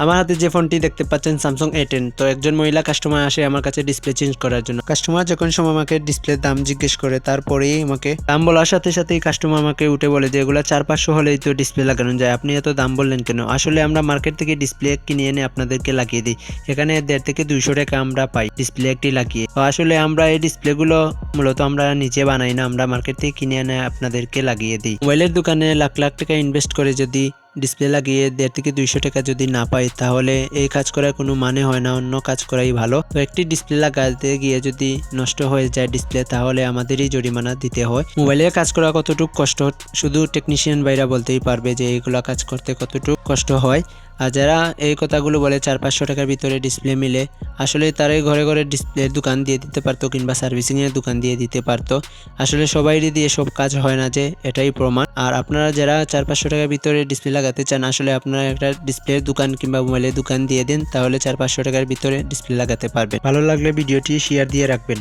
আমার হাতে যে ফোনটি দেখতে পাচ্ছেন স্যামসাং A10। তো একজন মহিলা কাস্টমার আসে আমার কাছে ডিসপ্লে চেঞ্জ করার জন্য। কাস্টমার যখন সময় আমাকে ডিসপ্লের দাম জিজ্ঞেস করে, তারপরেই আমাকে দাম বলার সাথে সাথেই কাস্টমার আমাকে উঠে বলে যে এগুলো 400-500 হলেই তো ডিসপ্লে লাগানো যায়, আপনি এত দাম বললেন কেন? আসলে আমরা মার্কেট থেকে ডিসপ্লে কিনে এনে আপনাদেরকে লাগিয়ে দিই, এখানে 150 থেকে 200 টাকা আমরা পাই ডিসপ্লে একটি লাগিয়ে। তো আসলে আমরা এই ডিসপ্লেগুলো মূলত আমরা নিজে বানাই না, আমরা মার্কেট থেকে কিনে এনে আপনাদেরকে লাগিয়ে দিই। মোবাইলের দোকানে লাখ লাখ টাকা ইনভেস্ট করে যদি ডিসপ্লে লাগিয়ে 150 থেকে 200 টাকা যদি না পাই, তাহলে এই কাজ করার কোনো মানে হয় না, অন্য কাজ করাই ভালো। তো একটি ডিসপ্লে লাগাতে গিয়ে যদি নষ্ট হয়ে যায় ডিসপ্লে, তাহলে আমাদেরই জরিমানা দিতে হয়। মোবাইলের কাজ করা কতটুকু কষ্ট শুধু টেকনিশিয়ান ভাইরা বলতেই পারবে যে এইগুলা কাজ করতে কতটুকু কষ্ট হয়। আর যারা এই কথাগুলো বলে 400-500 টাকার ভিতরে ডিসপ্লে মিলে, আসলে তারাই ঘরে ঘরে ডিসপ্লের দোকান দিয়ে দিতে পারতো কিংবা সার্ভিসিংয়ের দোকান দিয়ে দিতে পারতো। আসলে সবাইরই দিয়ে সব কাজ হয় না, যে এটাই প্রমাণ। আর আপনারা যারা 400-500 টাকার ভিতরে ডিসপ্লে লাগাতে চান, আসলে আপনারা একটা ডিসপ্লের দোকান কিংবা মোবাইলের দোকান দিয়ে দিন, তাহলে 400-500 টাকার ভিতরে ডিসপ্লে লাগাতে পারবেন। ভালো লাগলে ভিডিওটি শেয়ার দিয়ে রাখবেন।